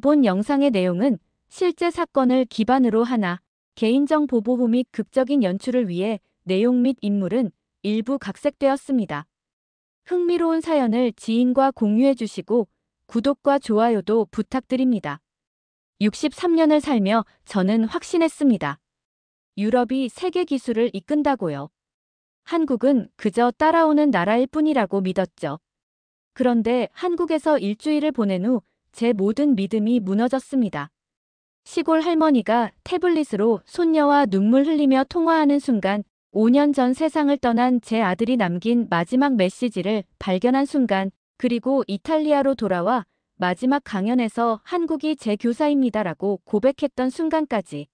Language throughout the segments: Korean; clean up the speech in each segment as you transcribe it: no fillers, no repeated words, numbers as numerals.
본 영상의 내용은 실제 사건을 기반으로 하나 개인정보 보호 및 극적인 연출을 위해 내용 및 인물은 일부 각색되었습니다. 흥미로운 사연을 지인과 공유해 주시고 구독과 좋아요도 부탁드립니다. 63년을 살며 저는 확신했습니다. 유럽이 세계 기술을 이끈다고요. 한국은 그저 따라오는 나라일 뿐이라고 믿었죠. 그런데 한국에서 일주일을 보낸 후 제 모든 믿음이 무너졌습니다. 시골 할머니가 태블릿으로 손녀와 눈물 흘리며 통화하는 순간, 5년 전 세상을 떠난 제 아들이 남긴 마지막 메시지를 발견한 순간, 그리고 이탈리아로 돌아와 마지막 강연에서 한국이 제 교사입니다라고 고백했던 순간까지,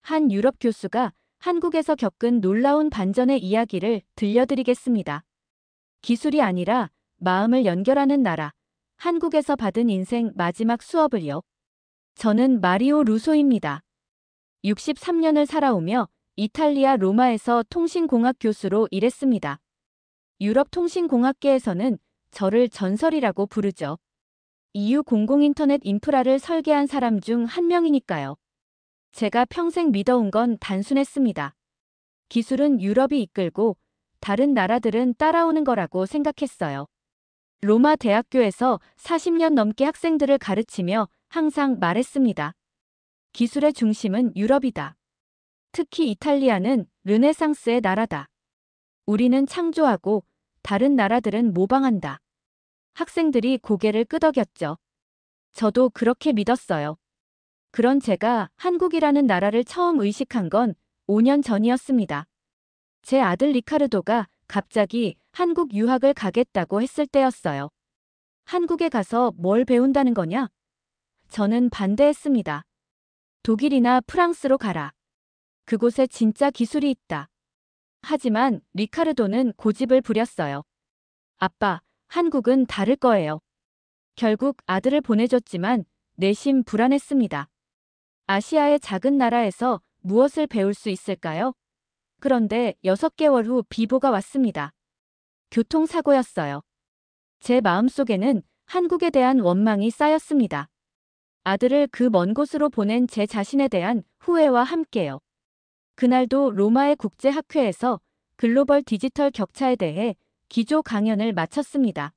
한 유럽 교수가 한국에서 겪은 놀라운 반전의 이야기를 들려드리겠습니다. 기술이 아니라 마음을 연결하는 나라, 한국에서 받은 인생 마지막 수업을요. 저는 마리오 루소입니다. 63년을 살아오며 이탈리아 로마에서 통신공학 교수로 일했습니다. 유럽 통신공학계에서는 저를 전설이라고 부르죠. EU 공공인터넷 인프라를 설계한 사람 중 한 명이니까요. 제가 평생 믿어온 건 단순했습니다. 기술은 유럽이 이끌고 다른 나라들은 따라오는 거라고 생각했어요. 로마 대학교에서 40년 넘게 학생들을 가르치며 항상 말했습니다. 기술의 중심은 유럽이다. 특히 이탈리아는 르네상스의 나라다. 우리는 창조하고 다른 나라들은 모방한다. 학생들이 고개를 끄덕였죠. 저도 그렇게 믿었어요. 그런 제가 한국이라는 나라를 처음 의식한 건 5년 전이었습니다. 제 아들 리카르도가 갑자기 한국 유학을 가겠다고 했을 때였어요. 한국에 가서 뭘 배운다는 거냐? 저는 반대했습니다. 독일이나 프랑스로 가라. 그곳에 진짜 기술이 있다. 하지만 리카르도는 고집을 부렸어요. 아빠, 한국은 다를 거예요. 결국 아들을 보내줬지만 내심 불안했습니다. 아시아의 작은 나라에서 무엇을 배울 수 있을까요? 그런데 6개월 후 비보가 왔습니다. 교통사고였어요. 제 마음속에는 한국에 대한 원망이 쌓였습니다. 아들을 그 먼 곳으로 보낸 제 자신에 대한 후회와 함께요. 그날도 로마의 국제학회에서 글로벌 디지털 격차에 대해 기조 강연을 마쳤습니다.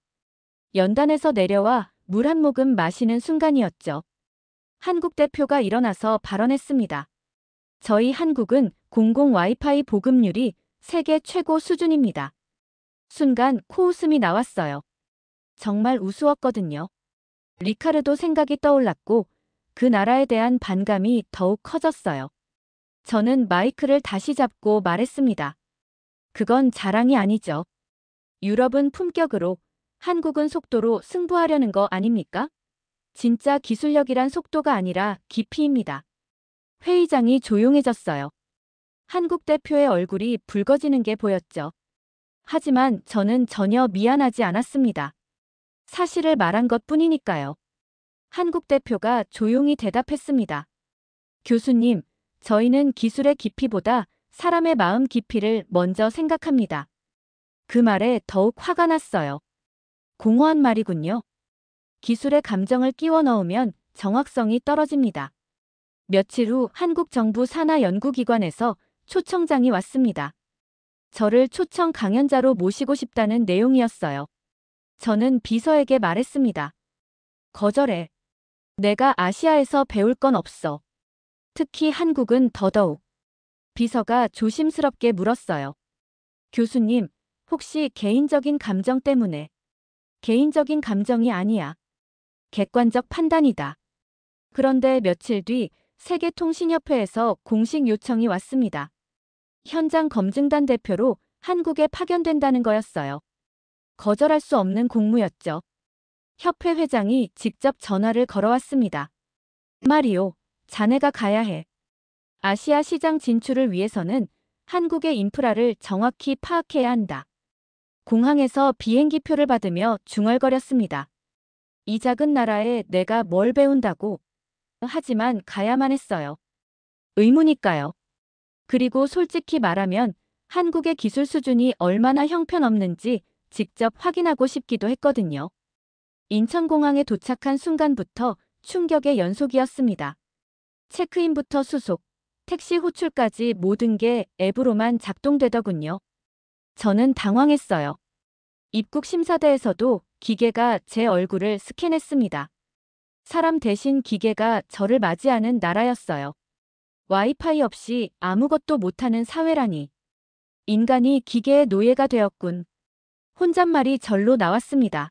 연단에서 내려와 물 한 모금 마시는 순간이었죠. 한국 대표가 일어나서 발언했습니다. 저희 한국은 공공 와이파이 보급률이 세계 최고 수준입니다. 순간 코웃음이 나왔어요. 정말 우스웠거든요. 리카르도 생각이 떠올랐고 그 나라에 대한 반감이 더욱 커졌어요. 저는 마이크를 다시 잡고 말했습니다. 그건 자랑이 아니죠. 유럽은 품격으로, 한국은 속도로 승부하려는 거 아닙니까? 진짜 기술력이란 속도가 아니라 깊이입니다. 회의장이 조용해졌어요. 한국 대표의 얼굴이 붉어지는 게 보였죠. 하지만 저는 전혀 미안하지 않았습니다. 사실을 말한 것 뿐이니까요. 한국 대표가 조용히 대답했습니다. 교수님, 저희는 기술의 깊이보다 사람의 마음 깊이를 먼저 생각합니다. 그 말에 더욱 화가 났어요. 공허한 말이군요. 기술의 감정을 끼워 넣으면 정확성이 떨어집니다. 며칠 후 한국 정부 산하 연구기관에서 초청장이 왔습니다. 저를 초청 강연자로 모시고 싶다는 내용이었어요. 저는 비서에게 말했습니다. 거절해. 내가 아시아에서 배울 건 없어. 특히 한국은 더더욱. 비서가 조심스럽게 물었어요. 교수님, 혹시 개인적인 감정 때문에? 개인적인 감정이 아니야. 객관적 판단이다. 그런데 며칠 뒤 세계통신협회에서 공식 요청이 왔습니다. 현장 검증단 대표로 한국에 파견된다는 거였어요. 거절할 수 없는 공무였죠. 협회 회장이 직접 전화를 걸어왔습니다. 마리오, 자네가 가야 해. 아시아 시장 진출을 위해서는 한국의 인프라를 정확히 파악해야 한다. 공항에서 비행기표를 받으며 중얼거렸습니다. 이 작은 나라에 내가 뭘 배운다고. 하지만 가야만 했어요. 의무니까요. 그리고 솔직히 말하면 한국의 기술 수준이 얼마나 형편없는지 직접 확인하고 싶기도 했거든요. 인천공항에 도착한 순간부터 충격의 연속이었습니다. 체크인부터 수속, 택시 호출까지 모든 게 앱으로만 작동되더군요. 저는 당황했어요. 입국 심사대에서도 기계가 제 얼굴을 스캔했습니다. 사람 대신 기계가 저를 맞이하는 나라였어요. 와이파이 없이 아무것도 못하는 사회라니. 인간이 기계의 노예가 되었군. 혼잣말이 절로 나왔습니다.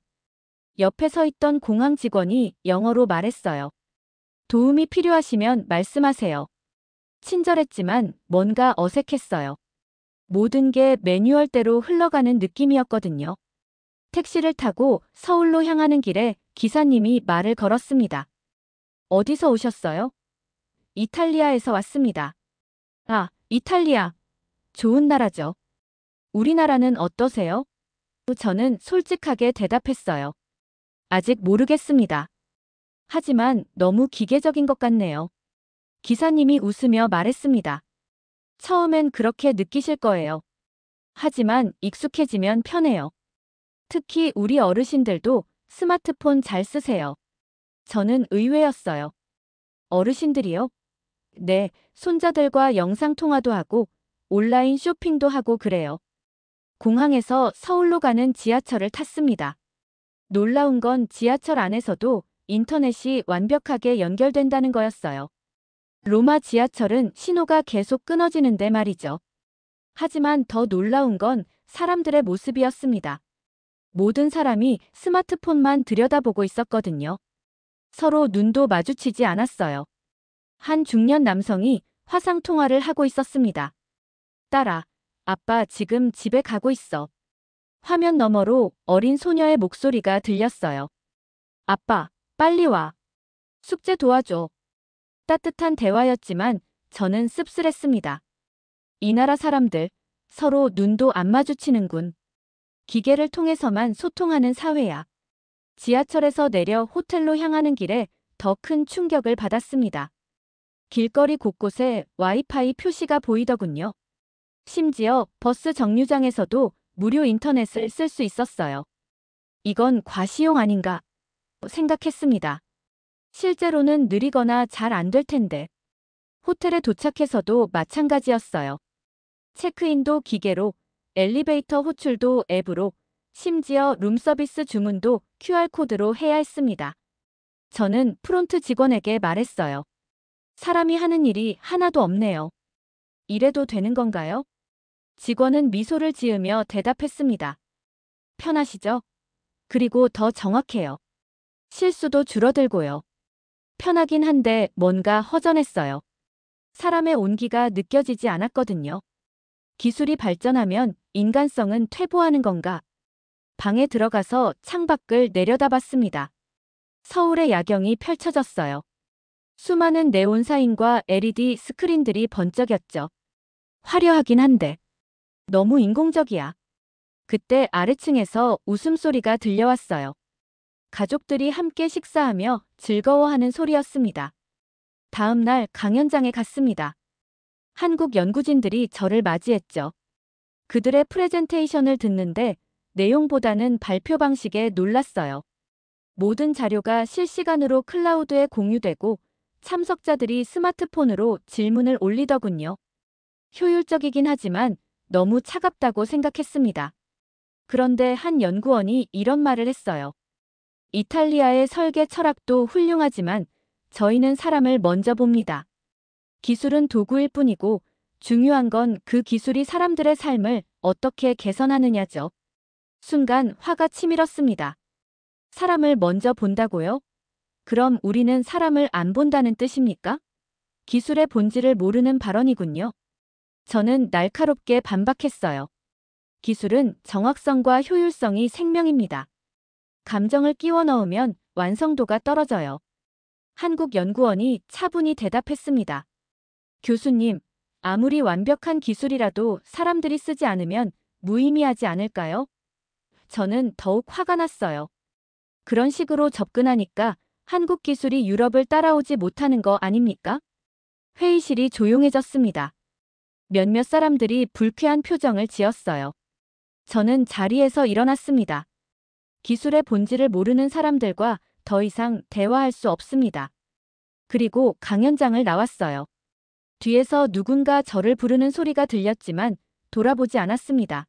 옆에 서 있던 공항 직원이 영어로 말했어요. 도움이 필요하시면 말씀하세요. 친절했지만 뭔가 어색했어요. 모든 게 매뉴얼대로 흘러가는 느낌이었거든요. 택시를 타고 서울로 향하는 길에 기사님이 말을 걸었습니다. 어디서 오셨어요? 이탈리아에서 왔습니다. 아, 이탈리아. 좋은 나라죠. 우리나라는 어떠세요? 저는 솔직하게 대답했어요. 아직 모르겠습니다. 하지만 너무 기계적인 것 같네요. 기사님이 웃으며 말했습니다. 처음엔 그렇게 느끼실 거예요. 하지만 익숙해지면 편해요. 특히 우리 어르신들도 스마트폰 잘 쓰세요. 저는 의외였어요. 어르신들이요? 네, 손자들과 영상통화도 하고 온라인 쇼핑도 하고 그래요. 공항에서 서울로 가는 지하철을 탔습니다. 놀라운 건 지하철 안에서도 인터넷이 완벽하게 연결된다는 거였어요. 로마 지하철은 신호가 계속 끊어지는데 말이죠. 하지만 더 놀라운 건 사람들의 모습이었습니다. 모든 사람이 스마트폰만 들여다보고 있었거든요. 서로 눈도 마주치지 않았어요. 한 중년 남성이 화상통화를 하고 있었습니다. 딸아, 아빠 지금 집에 가고 있어. 화면 너머로 어린 소녀의 목소리가 들렸어요. 아빠, 빨리 와. 숙제 도와줘. 따뜻한 대화였지만 저는 씁쓸했습니다. 이 나라 사람들, 서로 눈도 안 마주치는군. 기계를 통해서만 소통하는 사회야. 지하철에서 내려 호텔로 향하는 길에 더 큰 충격을 받았습니다. 길거리 곳곳에 와이파이 표시가 보이더군요. 심지어 버스 정류장에서도 무료 인터넷을 쓸 수 있었어요. 이건 과시용 아닌가 생각했습니다. 실제로는 느리거나 잘 안 될 텐데. 호텔에 도착해서도 마찬가지였어요. 체크인도 기계로, 엘리베이터 호출도 앱으로, 심지어 룸서비스 주문도 QR코드로 해야 했습니다. 저는 프론트 직원에게 말했어요. 사람이 하는 일이 하나도 없네요. 이래도 되는 건가요? 직원은 미소를 지으며 대답했습니다. 편하시죠? 그리고 더 정확해요. 실수도 줄어들고요. 편하긴 한데 뭔가 허전했어요. 사람의 온기가 느껴지지 않았거든요. 기술이 발전하면 인간성은 퇴보하는 건가? 방에 들어가서 창밖을 내려다봤습니다. 서울의 야경이 펼쳐졌어요. 수많은 네온 사인과 LED 스크린들이 번쩍였죠. 화려하긴 한데 너무 인공적이야. 그때 아래층에서 웃음소리가 들려왔어요. 가족들이 함께 식사하며 즐거워하는 소리였습니다. 다음 날 강연장에 갔습니다. 한국 연구진들이 저를 맞이했죠. 그들의 프레젠테이션을 듣는데 내용보다는 발표 방식에 놀랐어요. 모든 자료가 실시간으로 클라우드에 공유되고 참석자들이 스마트폰으로 질문을 올리더군요. 효율적이긴 하지만 너무 차갑다고 생각했습니다. 그런데 한 연구원이 이런 말을 했어요. 이탈리아의 설계 철학도 훌륭하지만 저희는 사람을 먼저 봅니다. 기술은 도구일 뿐이고 중요한 건 그 기술이 사람들의 삶을 어떻게 개선하느냐죠. 순간 화가 치밀었습니다. 사람을 먼저 본다고요? 그럼 우리는 사람을 안 본다는 뜻입니까? 기술의 본질을 모르는 발언이군요. 저는 날카롭게 반박했어요. 기술은 정확성과 효율성이 생명입니다. 감정을 끼워 넣으면 완성도가 떨어져요. 한국 연구원이 차분히 대답했습니다. 교수님, 아무리 완벽한 기술이라도 사람들이 쓰지 않으면 무의미하지 않을까요? 저는 더욱 화가 났어요. 그런 식으로 접근하니까 한국 기술이 유럽을 따라오지 못하는 거 아닙니까? 회의실이 조용해졌습니다. 몇몇 사람들이 불쾌한 표정을 지었어요. 저는 자리에서 일어났습니다. 기술의 본질을 모르는 사람들과 더 이상 대화할 수 없습니다. 그리고 강연장을 나왔어요. 뒤에서 누군가 저를 부르는 소리가 들렸지만 돌아보지 않았습니다.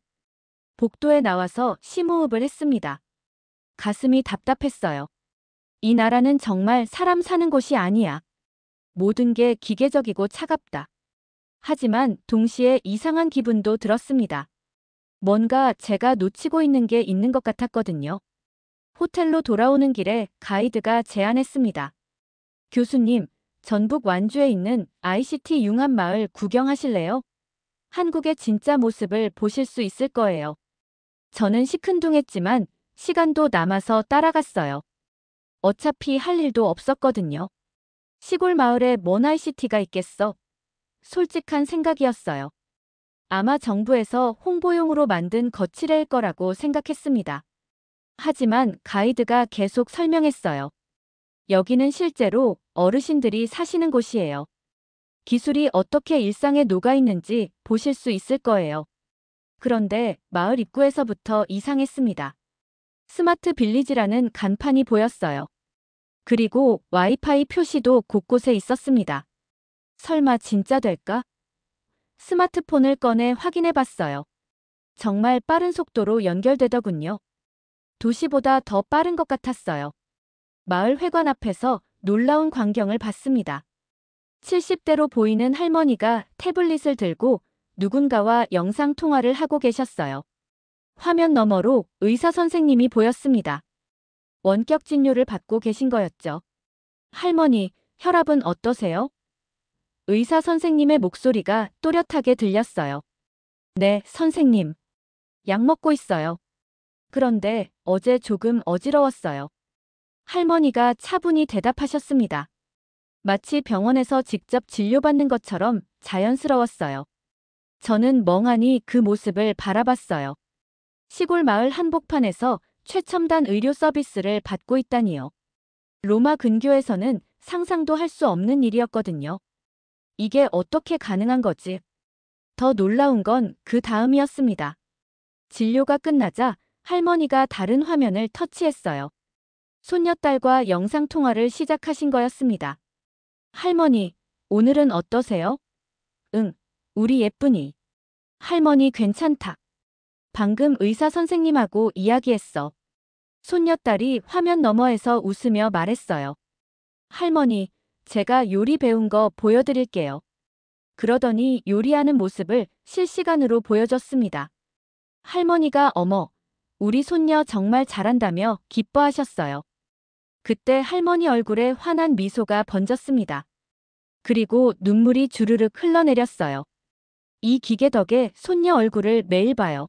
복도에 나와서 심호흡을 했습니다. 가슴이 답답했어요. 이 나라는 정말 사람 사는 곳이 아니야. 모든 게 기계적이고 차갑다. 하지만 동시에 이상한 기분도 들었습니다. 뭔가 제가 놓치고 있는 게 있는 것 같았거든요. 호텔로 돌아오는 길에 가이드가 제안했습니다. 교수님, 전북 완주에 있는 ICT 융합마을 구경하실래요? 한국의 진짜 모습을 보실 수 있을 거예요. 저는 시큰둥했지만 시간도 남아서 따라갔어요. 어차피 할 일도 없었거든요. 시골 마을에 뭔 ICT가 있겠어? 솔직한 생각이었어요. 아마 정부에서 홍보용으로 만든 거치레일 거라고 생각했습니다. 하지만 가이드가 계속 설명했어요. 여기는 실제로 어르신들이 사시는 곳이에요. 기술이 어떻게 일상에 녹아 있는지 보실 수 있을 거예요. 그런데 마을 입구에서부터 이상했습니다. 스마트 빌리지라는 간판이 보였어요. 그리고 와이파이 표시도 곳곳에 있었습니다. 설마 진짜 될까? 스마트폰을 꺼내 확인해 봤어요. 정말 빠른 속도로 연결되더군요. 도시보다 더 빠른 것 같았어요. 마을 회관 앞에서 놀라운 광경을 봤습니다. 70대로 보이는 할머니가 태블릿을 들고 누군가와 영상 통화를 하고 계셨어요. 화면 너머로 의사 선생님이 보였습니다. 원격 진료를 받고 계신 거였죠. 할머니, 혈압은 어떠세요? 의사 선생님의 목소리가 또렷하게 들렸어요. 네, 선생님. 약 먹고 있어요. 그런데 어제 조금 어지러웠어요. 할머니가 차분히 대답하셨습니다. 마치 병원에서 직접 진료받는 것처럼 자연스러웠어요. 저는 멍하니 그 모습을 바라봤어요. 시골 마을 한복판에서 최첨단 의료 서비스를 받고 있다니요. 로마 근교에서는 상상도 할 수 없는 일이었거든요. 이게 어떻게 가능한 거지? 더 놀라운 건 그 다음이었습니다. 진료가 끝나자 할머니가 다른 화면을 터치했어요. 손녀딸과 영상통화를 시작하신 거였습니다. 할머니, 오늘은 어떠세요? 응, 우리 예쁜이. 할머니 괜찮다. 방금 의사 선생님하고 이야기했어. 손녀딸이 화면 너머에서 웃으며 말했어요. 할머니, 제가 요리 배운 거 보여드릴게요. 그러더니 요리하는 모습을 실시간으로 보여줬습니다. 할머니가 어머, 우리 손녀 정말 잘한다며 기뻐하셨어요. 그때 할머니 얼굴에 환한 미소가 번졌습니다. 그리고 눈물이 주르륵 흘러내렸어요. 이 기계 덕에 손녀 얼굴을 매일 봐요.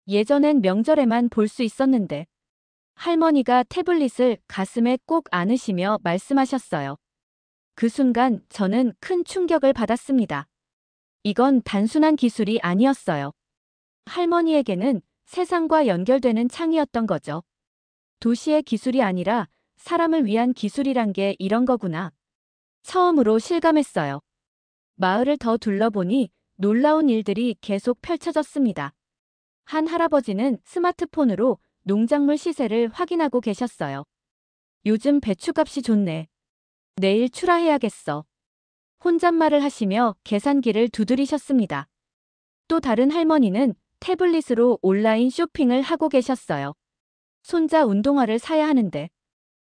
예전엔 명절에만 볼 수 있었는데. 할머니가 태블릿을 가슴에 꼭 안으시며 말씀하셨어요. 그 순간 저는 큰 충격을 받았습니다. 이건 단순한 기술이 아니었어요. 할머니에게는 세상과 연결되는 창이었던 거죠. 도시의 기술이 아니라 사람을 위한 기술이란 게 이런 거구나. 처음으로 실감했어요. 마을을 더 둘러보니 놀라운 일들이 계속 펼쳐졌습니다. 한 할아버지는 스마트폰으로 농작물 시세를 확인하고 계셨어요. 요즘 배추값이 좋네. 내일 출하해야겠어. 혼잣말을 하시며 계산기를 두드리셨습니다. 또 다른 할머니는 태블릿으로 온라인 쇼핑을 하고 계셨어요. 손자 운동화를 사야 하는데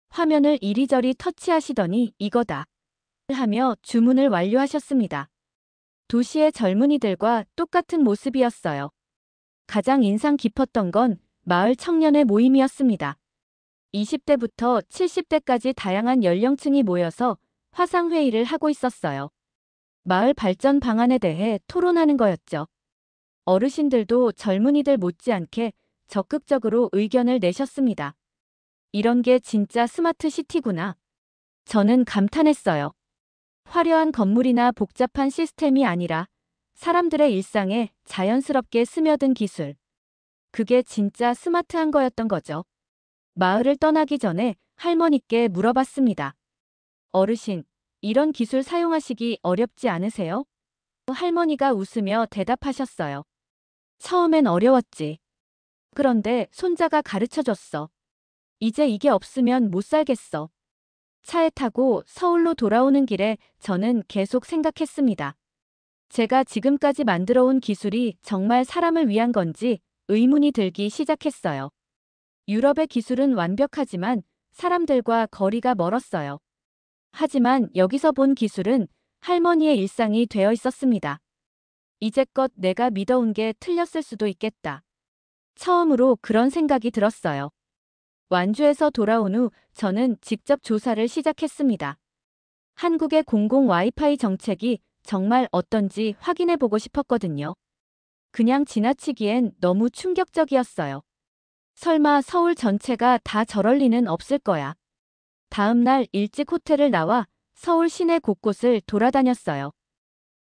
화면을 이리저리 터치하시더니 이거다 하며 주문을 완료하셨습니다. 도시의 젊은이들과 똑같은 모습이었어요. 가장 인상 깊었던 건 마을 청년의 모임이었습니다. 20대부터 70대까지 다양한 연령층이 모여서 화상회의를 하고 있었어요. 마을 발전 방안에 대해 토론하는 거였죠. 어르신들도 젊은이들 못지않게 적극적으로 의견을 내셨습니다. 이런 게 진짜 스마트 시티구나. 저는 감탄했어요. 화려한 건물이나 복잡한 시스템이 아니라 사람들의 일상에 자연스럽게 스며든 기술. 그게 진짜 스마트한 거였던 거죠. 마을을 떠나기 전에 할머니께 물어봤습니다. 어르신, 이런 기술 사용하시기 어렵지 않으세요? 할머니가 웃으며 대답하셨어요. 처음엔 어려웠지. 그런데 손자가 가르쳐줬어. 이제 이게 없으면 못 살겠어. 차에 타고 서울로 돌아오는 길에 저는 계속 생각했습니다. 제가 지금까지 만들어 온 기술이 정말 사람을 위한 건지 의문이 들기 시작했어요. 유럽의 기술은 완벽하지만 사람들과 거리가 멀었어요. 하지만 여기서 본 기술은 할머니의 일상이 되어 있었습니다. 이제껏 내가 믿어온 게 틀렸을 수도 있겠다. 처음으로 그런 생각이 들었어요. 완주에서 돌아온 후 저는 직접 조사를 시작했습니다. 한국의 공공 와이파이 정책이 정말 어떤지 확인해 보고 싶었거든요. 그냥 지나치기엔 너무 충격적이었어요. 설마 서울 전체가 다 저럴 리는 없을 거야. 다음 날 일찍 호텔을 나와 서울 시내 곳곳을 돌아다녔어요.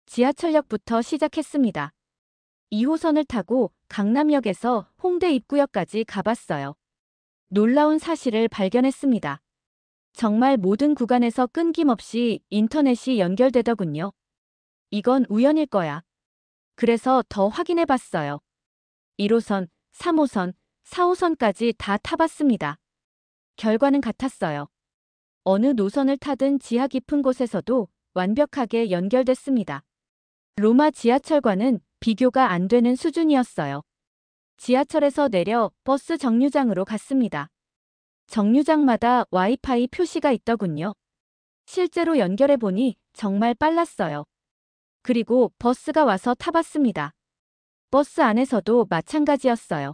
지하철역부터 시작했습니다. 2호선을 타고 강남역에서 홍대 입구역까지 가봤어요. 놀라운 사실을 발견했습니다. 정말 모든 구간에서 끊김없이 인터넷이 연결되더군요. 이건 우연일 거야. 그래서 더 확인해 봤어요. 1호선, 3호선, 4호선까지 다 타봤습니다. 결과는 같았어요. 어느 노선을 타든 지하 깊은 곳에서도 완벽하게 연결됐습니다. 로마 지하철과는 비교가 안 되는 수준이었어요. 지하철에서 내려 버스 정류장으로 갔습니다. 정류장마다 와이파이 표시가 있더군요. 실제로 연결해보니 정말 빨랐어요. 그리고 버스가 와서 타봤습니다. 버스 안에서도 마찬가지였어요.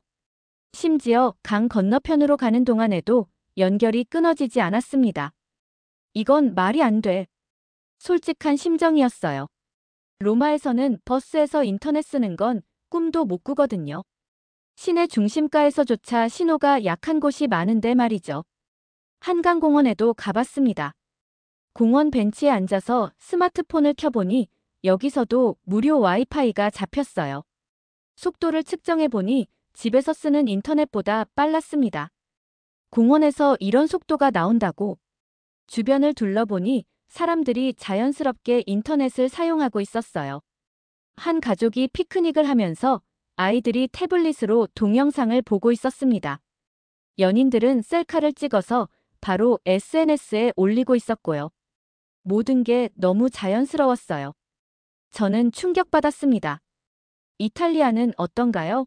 심지어 강 건너편으로 가는 동안에도 연결이 끊어지지 않았습니다. 이건 말이 안 돼. 솔직한 심정이었어요. 로마에서는 버스에서 인터넷 쓰는 건 꿈도 못 꾸거든요. 시내 중심가에서조차 신호가 약한 곳이 많은데 말이죠. 한강공원에도 가봤습니다. 공원 벤치에 앉아서 스마트폰을 켜보니 여기서도 무료 와이파이가 잡혔어요. 속도를 측정해보니 집에서 쓰는 인터넷보다 빨랐습니다. 공원에서 이런 속도가 나온다고. 주변을 둘러보니 사람들이 자연스럽게 인터넷을 사용하고 있었어요. 한 가족이 피크닉을 하면서 아이들이 태블릿으로 동영상을 보고 있었습니다. 연인들은 셀카를 찍어서 바로 SNS에 올리고 있었고요. 모든 게 너무 자연스러웠어요. 저는 충격받았습니다. 이탈리아는 어떤가요?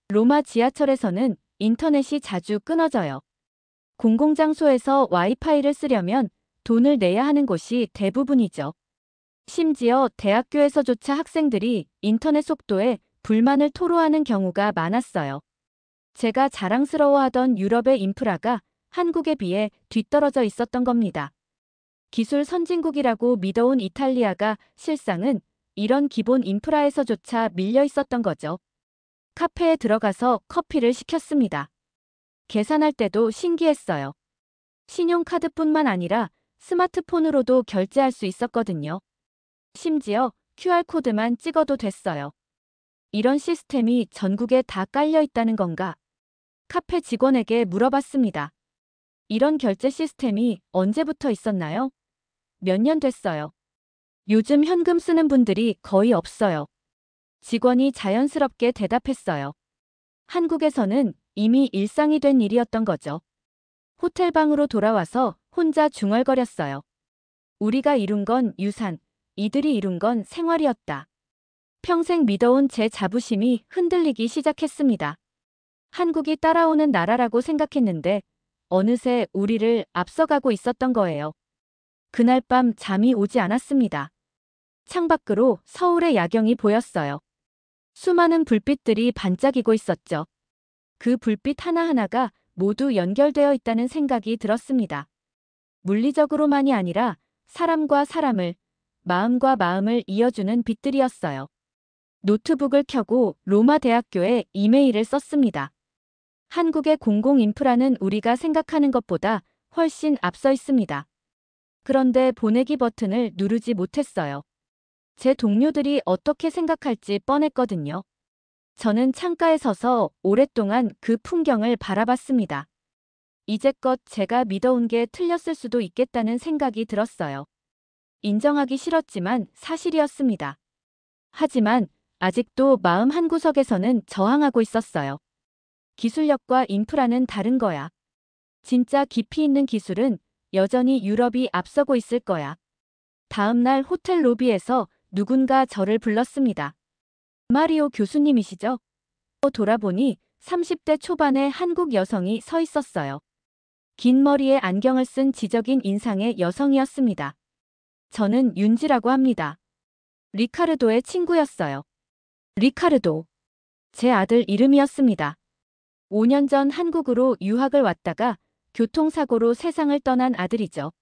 로마 지하철에서는 인터넷이 자주 끊어져요. 공공장소에서 와이파이를 쓰려면 돈을 내야 하는 곳이 대부분이죠. 심지어 대학교에서조차 학생들이 인터넷 속도에 불만을 토로하는 경우가 많았어요. 제가 자랑스러워하던 유럽의 인프라가 한국에 비해 뒤떨어져 있었던 겁니다. 기술 선진국이라고 믿어온 이탈리아가 실상은 이런 기본 인프라에서조차 밀려 있었던 거죠. 카페에 들어가서 커피를 시켰습니다. 계산할 때도 신기했어요. 신용카드뿐만 아니라 스마트폰으로도 결제할 수 있었거든요. 심지어 QR코드만 찍어도 됐어요. 이런 시스템이 전국에 다 깔려 있다는 건가? 카페 직원에게 물어봤습니다. 이런 결제 시스템이 언제부터 있었나요? 몇 년 됐어요. 요즘 현금 쓰는 분들이 거의 없어요. 직원이 자연스럽게 대답했어요. 한국에서는 이미 일상이 된 일이었던 거죠. 호텔방으로 돌아와서 혼자 중얼거렸어요. 우리가 이룬 건 유산, 이들이 이룬 건 생활이었다. 평생 믿어온 제 자부심이 흔들리기 시작했습니다. 한국이 따라오는 나라라고 생각했는데 어느새 우리를 앞서가고 있었던 거예요. 그날 밤 잠이 오지 않았습니다. 창밖으로 서울의 야경이 보였어요. 수많은 불빛들이 반짝이고 있었죠. 그 불빛 하나하나가 모두 연결되어 있다는 생각이 들었습니다. 물리적으로만이 아니라 사람과 사람을, 마음과 마음을 이어주는 빛들이었어요. 노트북을 켜고 로마 대학교에 이메일을 썼습니다. 한국의 공공 인프라는 우리가 생각하는 것보다 훨씬 앞서 있습니다. 그런데 보내기 버튼을 누르지 못했어요. 제 동료들이 어떻게 생각할지 뻔했거든요. 저는 창가에 서서 오랫동안 그 풍경을 바라봤습니다. 이제껏 제가 믿어온 게 틀렸을 수도 있겠다는 생각이 들었어요. 인정하기 싫었지만 사실이었습니다. 하지만 아직도 마음 한구석에서는 저항하고 있었어요. 기술력과 인프라는 다른 거야. 진짜 깊이 있는 기술은 여전히 유럽이 앞서고 있을 거야. 다음 날 호텔 로비에서 누군가 저를 불렀습니다. 마리오 교수님이시죠? 돌아보니 30대 초반의 한국 여성이 서 있었어요. 긴 머리에 안경을 쓴 지적인 인상의 여성이었습니다. 저는 윤지라고 합니다. 리카르도의 친구였어요. 리카르도. 제 아들 이름이었습니다. 5년 전 한국으로 유학을 왔다가 교통사고로 세상을 떠난 아들이죠.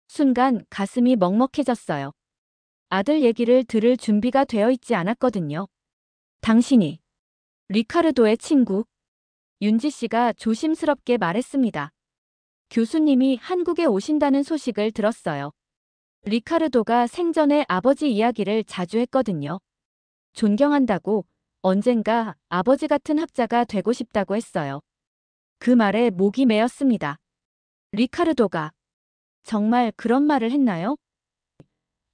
순간 가슴이 먹먹해졌어요. 아들 얘기를 들을 준비가 되어 있지 않았거든요. 당신이 리카르도의 친구? 윤지 씨가 조심스럽게 말했습니다. 교수님이 한국에 오신다는 소식을 들었어요. 리카르도가 생전에 아버지 이야기를 자주 했거든요. 존경한다고, 언젠가 아버지 같은 학자가 되고 싶다고 했어요. 그 말에 목이 메었습니다. 리카르도가 정말 그런 말을 했나요?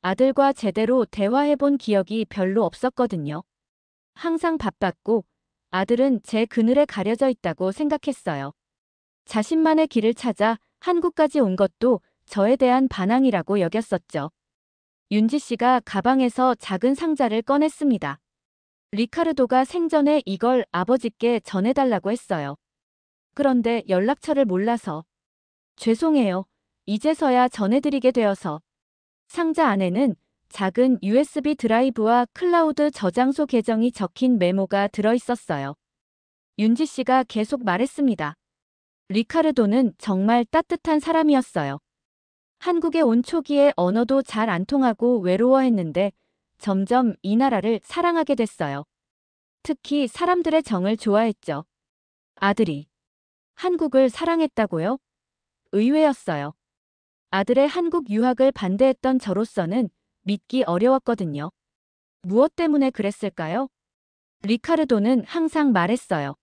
아들과 제대로 대화해본 기억이 별로 없었거든요. 항상 바빴고 아들은 제 그늘에 가려져 있다고 생각했어요. 자신만의 길을 찾아 한국까지 온 것도 저에 대한 반항이라고 여겼었죠. 윤지 씨가 가방에서 작은 상자를 꺼냈습니다. 리카르도가 생전에 이걸 아버지께 전해달라고 했어요. 그런데 연락처를 몰라서. 죄송해요. 이제서야 전해드리게 되어서. 상자 안에는 작은 USB 드라이브와 클라우드 저장소 계정이 적힌 메모가 들어있었어요. 윤지 씨가 계속 말했습니다. 리카르도는 정말 따뜻한 사람이었어요. 한국에 온 초기에 언어도 잘 안 통하고 외로워했는데 점점 이 나라를 사랑하게 됐어요. 특히 사람들의 정을 좋아했죠. 아들이 한국을 사랑했다고요? 의외였어요. 아들의 한국 유학을 반대했던 저로서는 믿기 어려웠거든요. 무엇 때문에 그랬을까요? 리카르도는 항상 말했어요.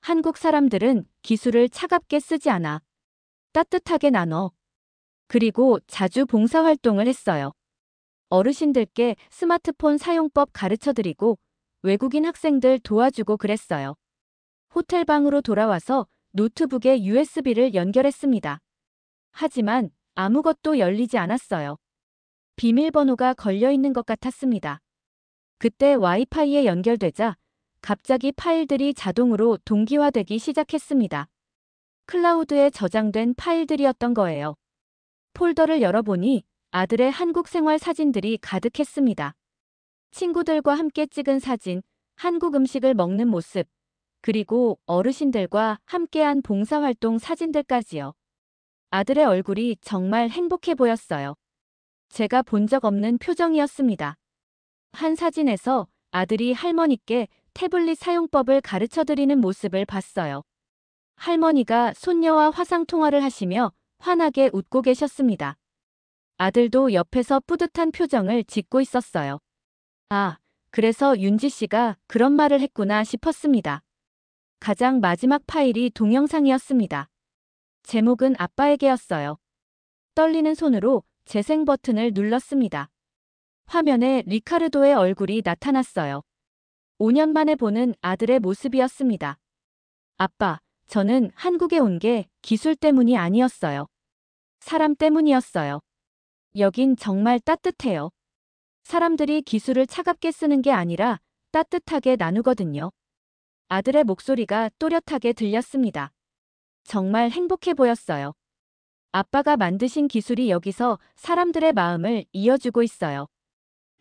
한국 사람들은 기술을 차갑게 쓰지 않아. 따뜻하게 나눠. 그리고 자주 봉사활동을 했어요. 어르신들께 스마트폰 사용법 가르쳐드리고 외국인 학생들 도와주고 그랬어요. 호텔방으로 돌아와서 노트북에 USB를 연결했습니다. 하지만 아무것도 열리지 않았어요. 비밀번호가 걸려있는 것 같았습니다. 그때 와이파이에 연결되자 갑자기 파일들이 자동으로 동기화되기 시작했습니다. 클라우드에 저장된 파일들이었던 거예요. 폴더를 열어보니 아들의 한국 생활 사진들이 가득했습니다. 친구들과 함께 찍은 사진, 한국 음식을 먹는 모습, 그리고 어르신들과 함께한 봉사활동 사진들까지요. 아들의 얼굴이 정말 행복해 보였어요. 제가 본 적 없는 표정이었습니다. 한 사진에서 아들이 할머니께 태블릿 사용법을 가르쳐드리는 모습을 봤어요. 할머니가 손녀와 화상통화를 하시며 환하게 웃고 계셨습니다. 아들도 옆에서 뿌듯한 표정을 짓고 있었어요. 아, 그래서 윤지 씨가 그런 말을 했구나 싶었습니다. 가장 마지막 파일이 동영상이었습니다. 제목은 아빠에게였어요. 떨리는 손으로 재생 버튼을 눌렀습니다. 화면에 리카르도의 얼굴이 나타났어요. 5년 만에 보는 아들의 모습이었습니다. 아빠, 저는 한국에 온 게 기술 때문이 아니었어요. 사람 때문이었어요. 여긴 정말 따뜻해요. 사람들이 기술을 차갑게 쓰는 게 아니라 따뜻하게 나누거든요. 아들의 목소리가 또렷하게 들렸습니다. 정말 행복해 보였어요. 아빠가 만드신 기술이 여기서 사람들의 마음을 이어주고 있어요.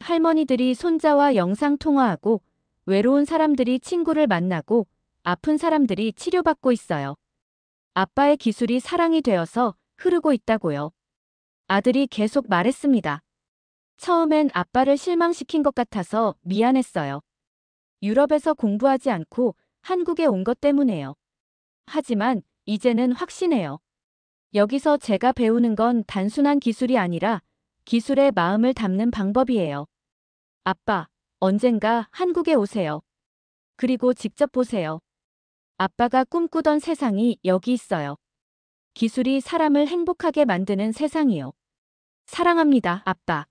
할머니들이 손자와 영상 통화하고 외로운 사람들이 친구를 만나고 아픈 사람들이 치료받고 있어요. 아빠의 기술이 사랑이 되어서 흐르고 있다고요. 아들이 계속 말했습니다. 처음엔 아빠를 실망시킨 것 같아서 미안했어요. 유럽에서 공부하지 않고 한국에 온 것 때문에요. 하지만 이제는 확신해요. 여기서 제가 배우는 건 단순한 기술이 아니라 기술의 마음을 담는 방법이에요. 아빠, 언젠가 한국에 오세요. 그리고 직접 보세요. 아빠가 꿈꾸던 세상이 여기 있어요. 기술이 사람을 행복하게 만드는 세상이요. 사랑합니다, 아빠.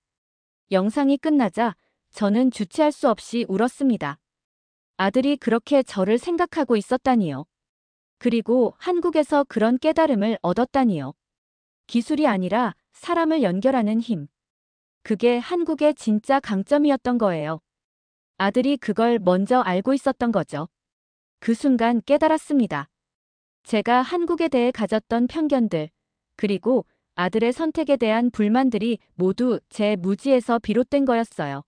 영상이 끝나자 저는 주체할 수 없이 울었습니다. 아들이 그렇게 저를 생각하고 있었다니요. 그리고 한국에서 그런 깨달음을 얻었다니요. 기술이 아니라 사람을 연결하는 힘. 그게 한국의 진짜 강점이었던 거예요. 아들이 그걸 먼저 알고 있었던 거죠. 그 순간 깨달았습니다. 제가 한국에 대해 가졌던 편견들, 그리고 아들의 선택에 대한 불만들이 모두 제 무지에서 비롯된 거였어요.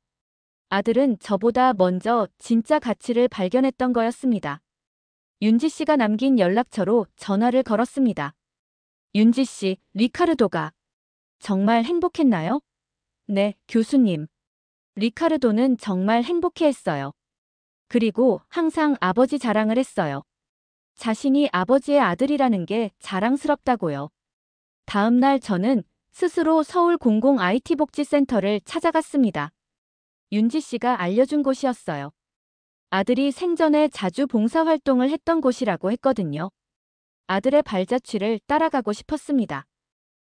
아들은 저보다 먼저 진짜 가치를 발견했던 거였습니다. 윤지 씨가 남긴 연락처로 전화를 걸었습니다. 윤지 씨, 리카르도가 정말 행복했나요? 네, 교수님. 리카르도는 정말 행복해했어요. 그리고 항상 아버지 자랑을 했어요. 자신이 아버지의 아들이라는 게 자랑스럽다고요. 다음 날 저는 스스로 서울 공공 IT복지센터를 찾아갔습니다. 윤지 씨가 알려준 곳이었어요. 아들이 생전에 자주 봉사활동을 했던 곳이라고 했거든요. 아들의 발자취를 따라가고 싶었습니다.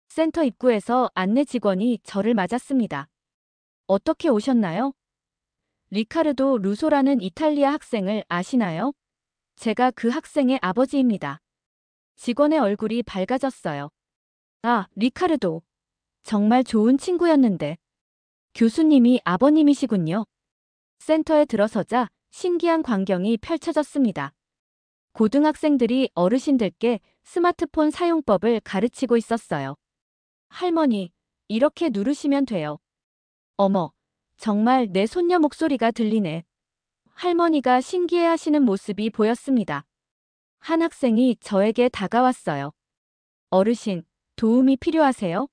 센터 입구에서 안내 직원이 저를 맞았습니다. 어떻게 오셨나요? 리카르도 루소라는 이탈리아 학생을 아시나요? 제가 그 학생의 아버지입니다. 직원의 얼굴이 밝아졌어요. 아, 리카르도. 정말 좋은 친구였는데. 교수님이 아버님이시군요. 센터에 들어서자 신기한 광경이 펼쳐졌습니다. 고등학생들이 어르신들께 스마트폰 사용법을 가르치고 있었어요. 할머니, 이렇게 누르시면 돼요. 어머, 정말 내 손녀 목소리가 들리네. 할머니가 신기해하시는 모습이 보였습니다. 한 학생이 저에게 다가왔어요. 어르신, 도움이 필요하세요?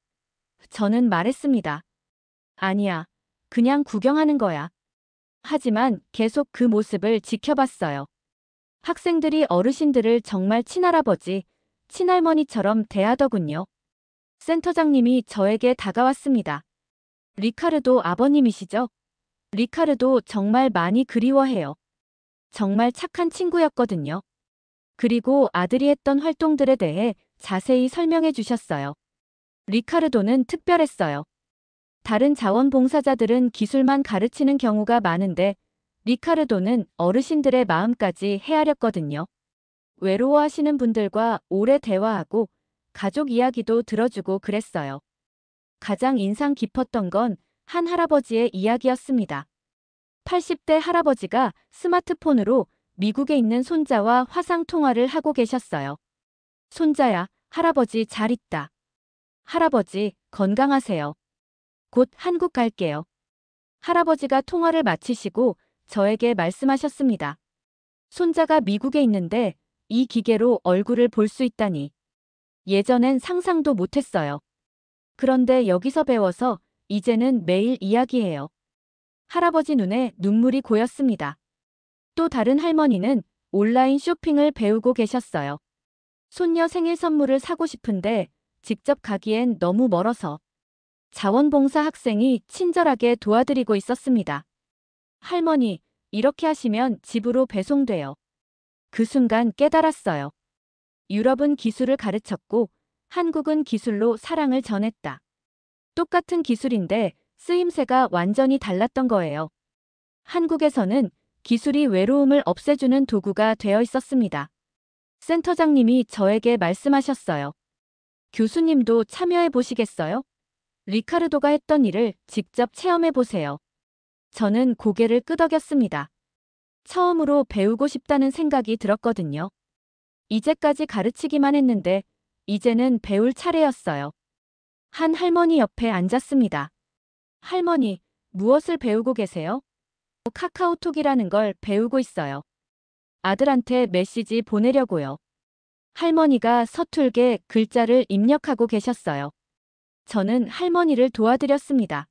저는 말했습니다. 아니야, 그냥 구경하는 거야. 하지만 계속 그 모습을 지켜봤어요. 학생들이 어르신들을 정말 친할아버지, 친할머니처럼 대하더군요. 센터장님이 저에게 다가왔습니다. 리카르도 아버님이시죠? 리카르도 정말 많이 그리워해요. 정말 착한 친구였거든요. 그리고 아들이 했던 활동들에 대해 자세히 설명해 주셨어요. 리카르도는 특별했어요. 다른 자원봉사자들은 기술만 가르치는 경우가 많은데 리카르도는 어르신들의 마음까지 헤아렸거든요. 외로워하시는 분들과 오래 대화하고 가족 이야기도 들어주고 그랬어요. 가장 인상 깊었던 건 한 할아버지의 이야기였습니다. 80대 할아버지가 스마트폰으로 미국에 있는 손자와 화상 통화를 하고 계셨어요. 손자야, 할아버지 잘 있다. 할아버지, 건강하세요. 곧 한국 갈게요. 할아버지가 통화를 마치시고 저에게 말씀하셨습니다. 손자가 미국에 있는데 이 기계로 얼굴을 볼 수 있다니. 예전엔 상상도 못했어요. 그런데 여기서 배워서 이제는 매일 이야기해요. 할아버지 눈에 눈물이 고였습니다. 또 다른 할머니는 온라인 쇼핑을 배우고 계셨어요. 손녀 생일 선물을 사고 싶은데 직접 가기엔 너무 멀어서 자원봉사 학생이 친절하게 도와드리고 있었습니다. 할머니, 이렇게 하시면 집으로 배송돼요. 그 순간 깨달았어요. 유럽은 기술을 가르쳤고 한국은 기술로 사랑을 전했다. 똑같은 기술인데 쓰임새가 완전히 달랐던 거예요. 한국에서는 기술이 외로움을 없애주는 도구가 되어 있었습니다. 센터장님이 저에게 말씀하셨어요. 교수님도 참여해 보시겠어요? 리카르도가 했던 일을 직접 체험해 보세요. 저는 고개를 끄덕였습니다. 처음으로 배우고 싶다는 생각이 들었거든요. 이제까지 가르치기만 했는데 이제는 배울 차례였어요. 한 할머니 옆에 앉았습니다. 할머니, 무엇을 배우고 계세요? 카카오톡이라는 걸 배우고 있어요. 아들한테 메시지 보내려고요. 할머니가 서툴게 글자를 입력하고 계셨어요. 저는 할머니를 도와드렸습니다.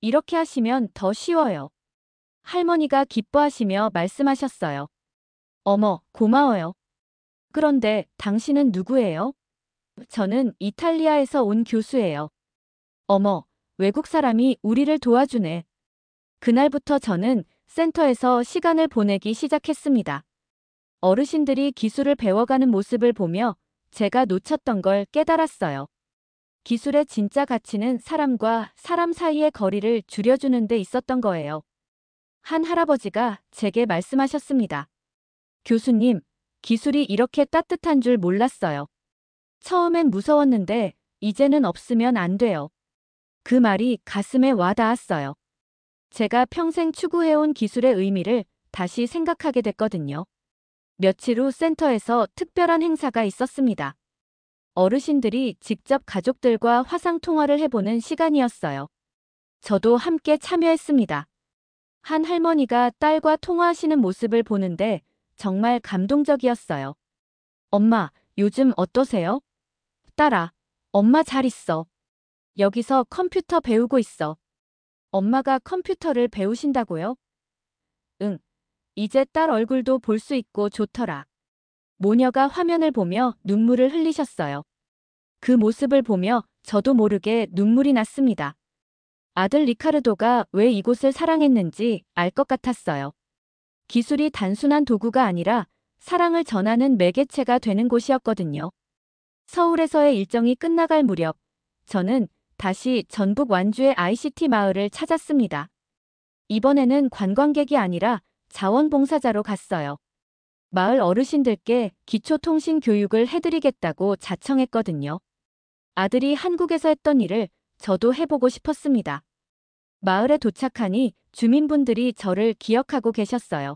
이렇게 하시면 더 쉬워요. 할머니가 기뻐하시며 말씀하셨어요. 어머, 고마워요. 그런데 당신은 누구예요? 저는 이탈리아에서 온 교수예요. 어머, 외국 사람이 우리를 도와주네. 그날부터 저는 센터에서 시간을 보내기 시작했습니다. 어르신들이 기술을 배워가는 모습을 보며 제가 놓쳤던 걸 깨달았어요. 기술의 진짜 가치는 사람과 사람 사이의 거리를 줄여주는 데 있었던 거예요. 한 할아버지가 제게 말씀하셨습니다. 교수님, 기술이 이렇게 따뜻한 줄 몰랐어요. 처음엔 무서웠는데 이제는 없으면 안 돼요. 그 말이 가슴에 와 닿았어요. 제가 평생 추구해온 기술의 의미를 다시 생각하게 됐거든요. 며칠 후 센터에서 특별한 행사가 있었습니다. 어르신들이 직접 가족들과 화상 통화를 해보는 시간이었어요. 저도 함께 참여했습니다. 한 할머니가 딸과 통화하시는 모습을 보는데 정말 감동적이었어요. 엄마, 요즘 어떠세요? 딸아, 엄마 잘 있어. 여기서 컴퓨터 배우고 있어. 엄마가 컴퓨터를 배우신다고요? 응. 이제 딸 얼굴도 볼 수 있고 좋더라. 모녀가 화면을 보며 눈물을 흘리셨어요. 그 모습을 보며 저도 모르게 눈물이 났습니다. 아들 리카르도가 왜 이곳을 사랑했는지 알 것 같았어요. 기술이 단순한 도구가 아니라 사랑을 전하는 매개체가 되는 곳이었거든요. 서울에서의 일정이 끝나갈 무렵, 저는 다시 전북 완주의 ICT 마을을 찾았습니다. 이번에는 관광객이 아니라 자원봉사자로 갔어요. 마을 어르신들께 기초통신 교육을 해드리겠다고 자청했거든요. 아들이 한국에서 했던 일을 저도 해보고 싶었습니다. 마을에 도착하니 주민분들이 저를 기억하고 계셨어요.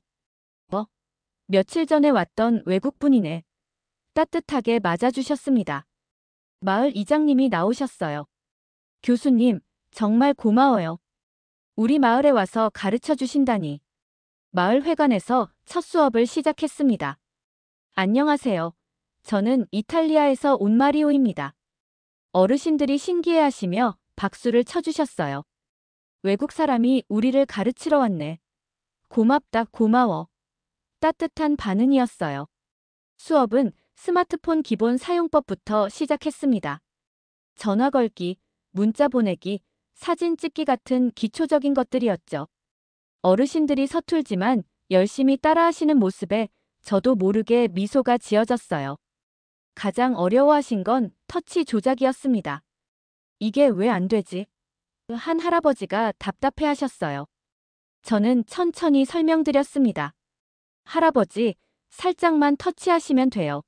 며칠 전에 왔던 외국분이네. 따뜻하게 맞아주셨습니다. 마을 이장님이 나오셨어요. 교수님, 정말 고마워요. 우리 마을에 와서 가르쳐 주신다니. 마을 회관에서 첫 수업을 시작했습니다. 안녕하세요. 저는 이탈리아에서 온 마리오입니다. 어르신들이 신기해하시며 박수를 쳐주셨어요. 외국 사람이 우리를 가르치러 왔네. 고맙다, 고마워. 따뜻한 반응이었어요. 수업은 스마트폰 기본 사용법부터 시작했습니다. 전화 걸기, 문자 보내기, 사진 찍기 같은 기초적인 것들이었죠. 어르신들이 서툴지만 열심히 따라하시는 모습에 저도 모르게 미소가 지어졌어요. 가장 어려워하신 건 터치 조작이었습니다. 이게 왜 안 되지? 한 할아버지가 답답해 하셨어요. 저는 천천히 설명드렸습니다. 할아버지, 살짝만 터치하시면 돼요.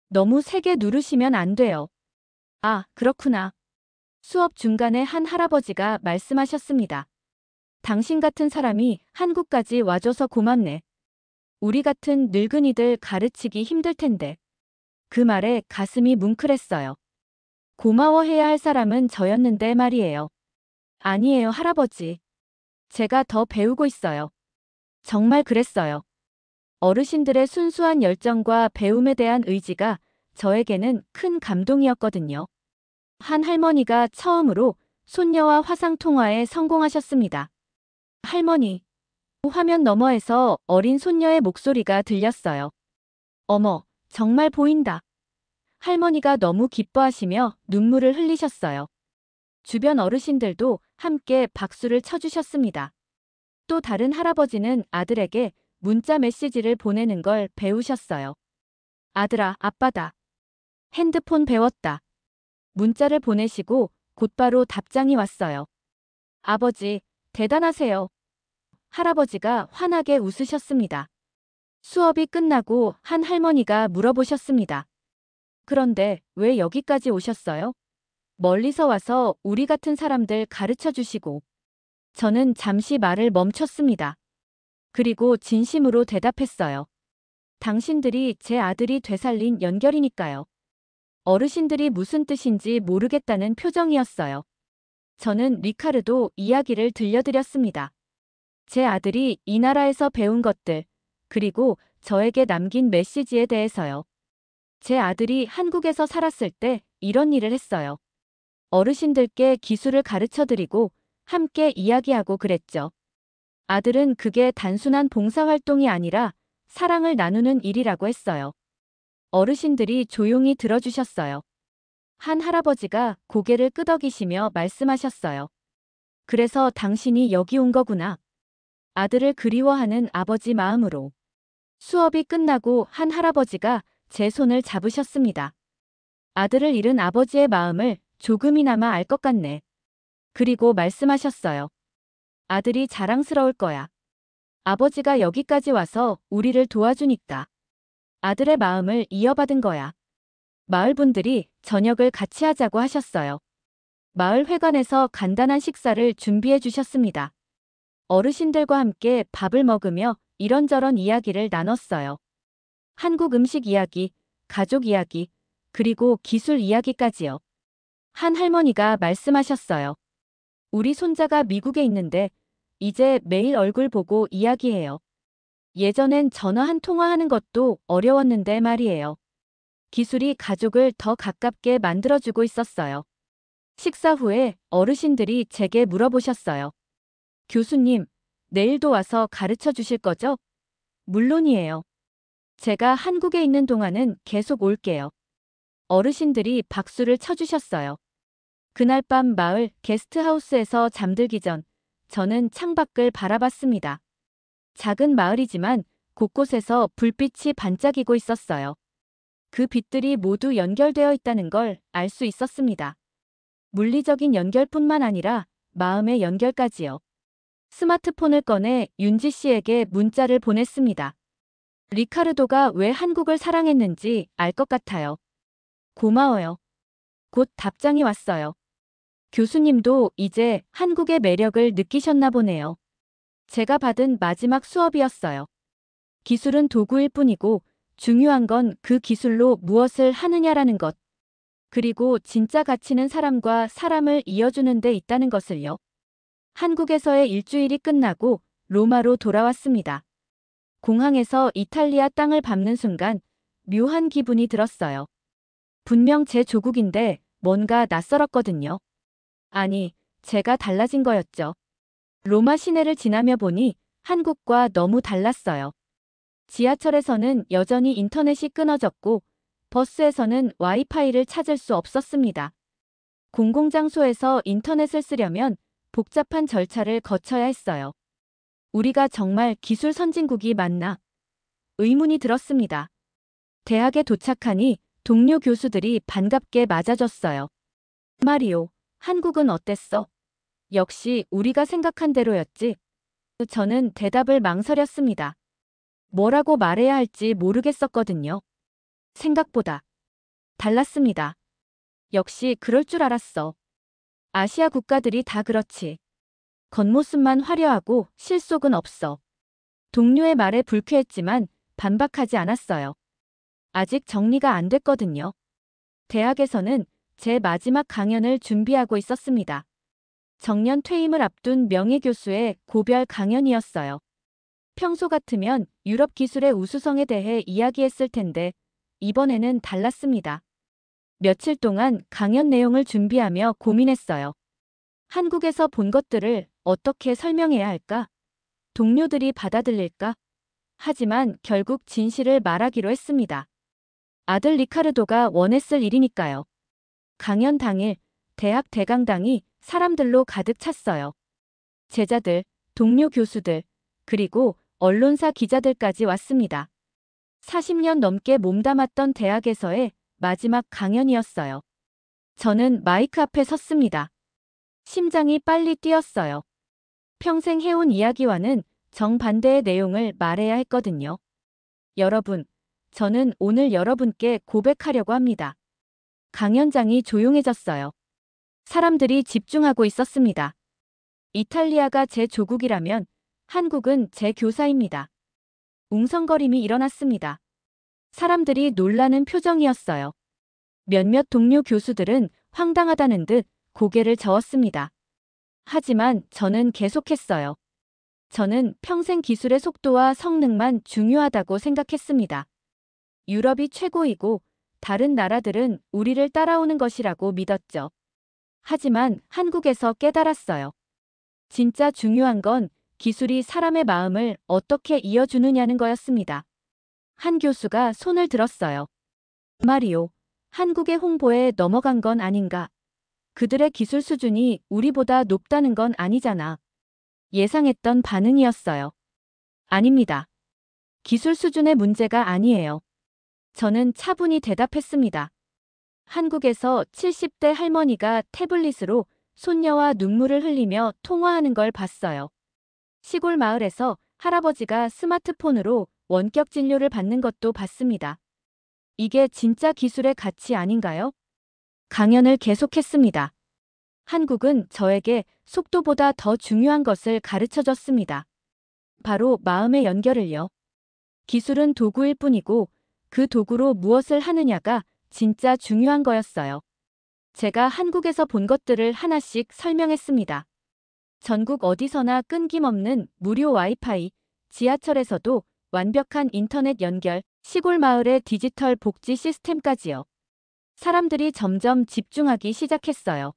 너무 세게 누르시면 안 돼요. 아, 그렇구나. 수업 중간에 한 할아버지가 말씀하셨습니다. 당신 같은 사람이 한국까지 와줘서 고맙네. 우리 같은 늙은이들 가르치기 힘들 텐데. 그 말에 가슴이 뭉클했어요. 고마워해야 할 사람은 저였는데 말이에요. 아니에요, 할아버지. 제가 더 배우고 있어요. 정말 그랬어요. 어르신들의 순수한 열정과 배움에 대한 의지가 저에게는 큰 감동이었거든요. 한 할머니가 처음으로 손녀와 화상통화에 성공하셨습니다. 할머니, 화면 너머에서 어린 손녀의 목소리가 들렸어요. 어머, 정말 보인다. 할머니가 너무 기뻐하시며 눈물을 흘리셨어요. 주변 어르신들도 함께 박수를 쳐주셨습니다. 또 다른 할아버지는 아들에게 문자 메시지를 보내는 걸 배우셨어요. 아들아, 아빠다. 핸드폰 배웠다. 문자를 보내시고 곧바로 답장이 왔어요. 아버지, 대단하세요. 할아버지가 환하게 웃으셨습니다. 수업이 끝나고 한 할머니가 물어보셨습니다. 그런데 왜 여기까지 오셨어요? 멀리서 와서 우리 같은 사람들 가르쳐 주시고. 저는 잠시 말을 멈췄습니다. 그리고 진심으로 대답했어요. 당신들이 제 아들이 되살린 연결이니까요. 어르신들이 무슨 뜻인지 모르겠다는 표정이었어요. 저는 리카르도 이야기를 들려드렸습니다. 제 아들이 이 나라에서 배운 것들, 그리고 저에게 남긴 메시지에 대해서요. 제 아들이 한국에서 살았을 때 이런 일을 했어요. 어르신들께 기술을 가르쳐드리고 함께 이야기하고 그랬죠. 아들은 그게 단순한 봉사활동이 아니라 사랑을 나누는 일이라고 했어요. 어르신들이 조용히 들어주셨어요. 한 할아버지가 고개를 끄덕이시며 말씀하셨어요. 그래서 당신이 여기 온 거구나. 아들을 그리워하는 아버지 마음으로. 수업이 끝나고 한 할아버지가 제 손을 잡으셨습니다. 아들을 잃은 아버지의 마음을 조금이나마 알 것 같네. 그리고 말씀하셨어요. 아들이 자랑스러울 거야. 아버지가 여기까지 와서 우리를 도와주니까. 아들의 마음을 이어받은 거야. 마을 분들이 저녁을 같이 하자고 하셨어요. 마을 회관에서 간단한 식사를 준비해 주셨습니다. 어르신들과 함께 밥을 먹으며 이런저런 이야기를 나눴어요. 한국 음식 이야기, 가족 이야기, 그리고 기술 이야기까지요. 한 할머니가 말씀하셨어요. 우리 손자가 미국에 있는데 이제 매일 얼굴 보고 이야기해요. 예전엔 전화 한 통화하는 것도 어려웠는데 말이에요. 기술이 가족을 더 가깝게 만들어주고 있었어요. 식사 후에 어르신들이 제게 물어보셨어요. 교수님, 내일도 와서 가르쳐 주실 거죠? 물론이에요. 제가 한국에 있는 동안은 계속 올게요. 어르신들이 박수를 쳐주셨어요. 그날 밤 마을 게스트하우스에서 잠들기 전 저는 창밖을 바라봤습니다. 작은 마을이지만 곳곳에서 불빛이 반짝이고 있었어요. 그 빛들이 모두 연결되어 있다는 걸 알 수 있었습니다. 물리적인 연결뿐만 아니라 마음의 연결까지요. 스마트폰을 꺼내 윤지 씨에게 문자를 보냈습니다. 리카르도가 왜 한국을 사랑했는지 알 것 같아요. 고마워요. 곧 답장이 왔어요. 교수님도 이제 한국의 매력을 느끼셨나 보네요. 제가 받은 마지막 수업이었어요. 기술은 도구일 뿐이고 중요한 건 그 기술로 무엇을 하느냐라는 것. 그리고 진짜 가치는 사람과 사람을 이어주는 데 있다는 것을요. 한국에서의 일주일이 끝나고 로마로 돌아왔습니다. 공항에서 이탈리아 땅을 밟는 순간 묘한 기분이 들었어요. 분명 제 조국인데 뭔가 낯설었거든요. 아니, 제가 달라진 거였죠. 로마 시내를 지나며 보니 한국과 너무 달랐어요. 지하철에서는 여전히 인터넷이 끊어졌고 버스에서는 와이파이를 찾을 수 없었습니다. 공공장소에서 인터넷을 쓰려면 복잡한 절차를 거쳐야 했어요. 우리가 정말 기술 선진국이 맞나? 의문이 들었습니다. 대학에 도착하니 동료 교수들이 반갑게 맞아줬어요. 마리오, 한국은 어땠어? 역시 우리가 생각한 대로였지. 저는 대답을 망설였습니다. 뭐라고 말해야 할지 모르겠었거든요. 생각보다 달랐습니다. 역시 그럴 줄 알았어. 아시아 국가들이 다 그렇지. 겉모습만 화려하고 실속은 없어. 동료의 말에 불쾌했지만 반박하지 않았어요. 아직 정리가 안 됐거든요. 대학에서는 제 마지막 강연을 준비하고 있었습니다. 정년 퇴임을 앞둔 명예교수의 고별 강연이었어요. 평소 같으면 유럽 기술의 우수성에 대해 이야기했을 텐데 이번에는 달랐습니다. 며칠 동안 강연 내용을 준비하며 고민했어요. 한국에서 본 것들을 어떻게 설명해야 할까? 동료들이 받아들일까? 하지만 결국 진실을 말하기로 했습니다. 아들 리카르도가 원했을 일이니까요. 강연 당일 대학 대강당이 사람들로 가득 찼어요. 제자들, 동료 교수들, 그리고 언론사 기자들까지 왔습니다. 40년 넘게 몸담았던 대학에서의 마지막 강연이었어요. 저는 마이크 앞에 섰습니다. 심장이 빨리 뛰었어요. 평생 해온 이야기와는 정반대의 내용을 말해야 했거든요. 여러분, 저는 오늘 여러분께 고백하려고 합니다. 강연장이 조용해졌어요. 사람들이 집중하고 있었습니다. 이탈리아가 제 조국이라면 한국은 제 교사입니다. 웅성거림이 일어났습니다. 사람들이 놀라는 표정이었어요. 몇몇 동료 교수들은 황당하다는 듯 고개를 저었습니다. 하지만 저는 계속했어요. 저는 평생 기술의 속도와 성능만 중요하다고 생각했습니다. 유럽이 최고이고 다른 나라들은 우리를 따라오는 것이라고 믿었죠. 하지만 한국에서 깨달았어요. 진짜 중요한 건 기술이 사람의 마음을 어떻게 이어주느냐는 거였습니다. 한 교수가 손을 들었어요. 마리오, 한국의 홍보에 넘어간 건 아닌가? 그들의 기술 수준이 우리보다 높다는 건 아니잖아. 예상했던 반응이었어요. 아닙니다. 기술 수준의 문제가 아니에요. 저는 차분히 대답했습니다. 한국에서 70대 할머니가 태블릿으로 손녀와 눈물을 흘리며 통화하는 걸 봤어요. 시골 마을에서 할아버지가 스마트폰으로 원격 진료를 받는 것도 봤습니다. 이게 진짜 기술의 가치 아닌가요? 강연을 계속했습니다. 한국은 저에게 속도보다 더 중요한 것을 가르쳐 줬습니다. 바로 마음의 연결을요. 기술은 도구일 뿐이고 그 도구로 무엇을 하느냐가 진짜 중요한 거였어요. 제가 한국에서 본 것들을 하나씩 설명했습니다. 전국 어디서나 끊김없는 무료 와이파이, 지하철에서도 완벽한 인터넷 연결, 시골 마을의 디지털 복지 시스템까지요. 사람들이 점점 집중하기 시작했어요.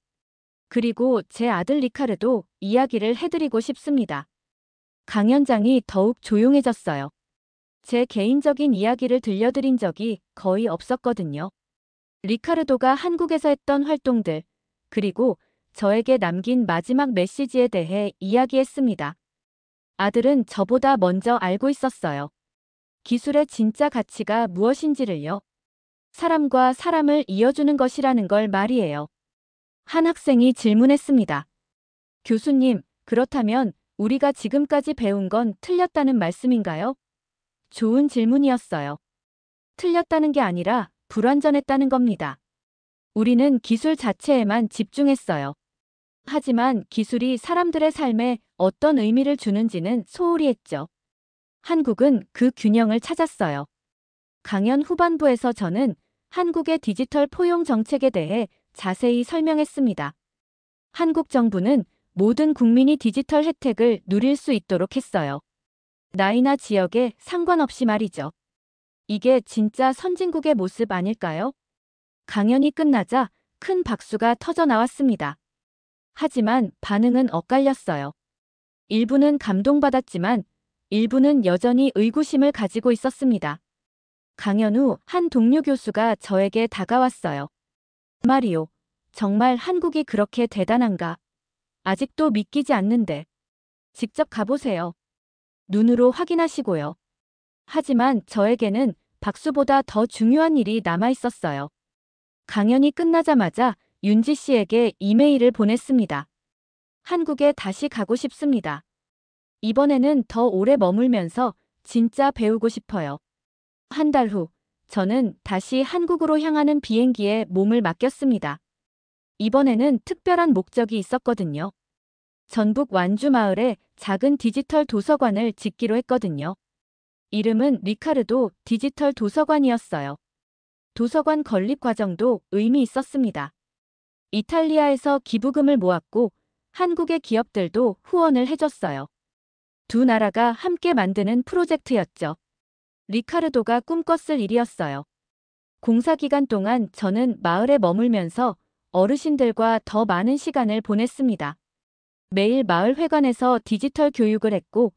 그리고 제 아들 리카르도 이야기를 해드리고 싶습니다. 강연장이 더욱 조용해졌어요. 제 개인적인 이야기를 들려드린 적이 거의 없었거든요. 리카르도가 한국에서 했던 활동들, 그리고 저에게 남긴 마지막 메시지에 대해 이야기했습니다. 아들은 저보다 먼저 알고 있었어요. 기술의 진짜 가치가 무엇인지를요. 사람과 사람을 이어주는 것이라는 걸 말이에요. 한 학생이 질문했습니다. 교수님, 그렇다면 우리가 지금까지 배운 건 틀렸다는 말씀인가요? 좋은 질문이었어요. 틀렸다는 게 아니라 불완전했다는 겁니다. 우리는 기술 자체에만 집중했어요. 하지만 기술이 사람들의 삶에 어떤 의미를 주는지는 소홀히 했죠. 한국은 그 균형을 찾았어요. 강연 후반부에서 저는 한국의 디지털 포용 정책에 대해 자세히 설명했습니다. 한국 정부는 모든 국민이 디지털 혜택을 누릴 수 있도록 했어요. 나이나 지역에 상관없이 말이죠. 이게 진짜 선진국의 모습 아닐까요? 강연이 끝나자 큰 박수가 터져 나왔습니다. 하지만 반응은 엇갈렸어요. 일부는 감동받았지만 일부는 여전히 의구심을 가지고 있었습니다. 강연 후 한 동료 교수가 저에게 다가왔어요. 마리오, 정말 한국이 그렇게 대단한가? 아직도 믿기지 않는데. 직접 가보세요. 눈으로 확인하시고요. 하지만 저에게는 박수보다 더 중요한 일이 남아 있었어요. 강연이 끝나자마자 윤지 씨에게 이메일을 보냈습니다. 한국에 다시 가고 싶습니다. 이번에는 더 오래 머물면서 진짜 배우고 싶어요. 한 달 후, 저는 다시 한국으로 향하는 비행기에 몸을 맡겼습니다. 이번에는 특별한 목적이 있었거든요. 전북 완주 마을에 작은 디지털 도서관을 짓기로 했거든요. 이름은 리카르도 디지털 도서관이었어요. 도서관 건립 과정도 의미 있었습니다. 이탈리아에서 기부금을 모았고 한국의 기업들도 후원을 해줬어요. 두 나라가 함께 만드는 프로젝트였죠. 리카르도가 꿈꿨을 일이었어요. 공사 기간 동안 저는 마을에 머물면서 어르신들과 더 많은 시간을 보냈습니다. 매일 마을 회관에서 디지털 교육을 했고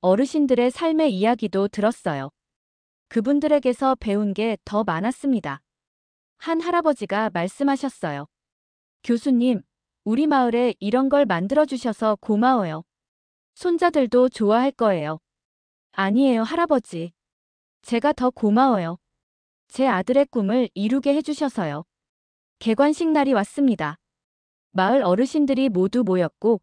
어르신들의 삶의 이야기도 들었어요. 그분들에게서 배운 게 더 많았습니다. 한 할아버지가 말씀하셨어요. 교수님, 우리 마을에 이런 걸 만들어주셔서 고마워요. 손자들도 좋아할 거예요. 아니에요, 할아버지. 제가 더 고마워요. 제 아들의 꿈을 이루게 해주셔서요. 개관식 날이 왔습니다. 마을 어르신들이 모두 모였고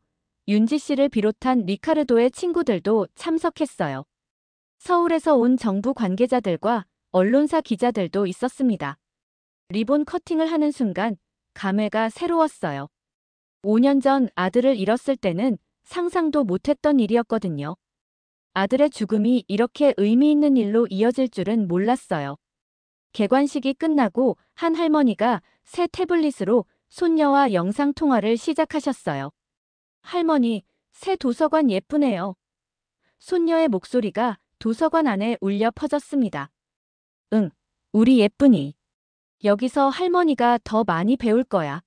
윤지 씨를 비롯한 리카르도의 친구들도 참석했어요. 서울에서 온 정부 관계자들과 언론사 기자들도 있었습니다. 리본 커팅을 하는 순간 감회가 새로웠어요. 5년 전 아들을 잃었을 때는 상상도 못했던 일이었거든요. 아들의 죽음이 이렇게 의미 있는 일로 이어질 줄은 몰랐어요. 개관식이 끝나고 한 할머니가 새 태블릿으로 손녀와 영상통화를 시작하셨어요. 할머니, 새 도서관 예쁘네요. 손녀의 목소리가 도서관 안에 울려 퍼졌습니다. 응, 우리 예쁜이. 여기서 할머니가 더 많이 배울 거야.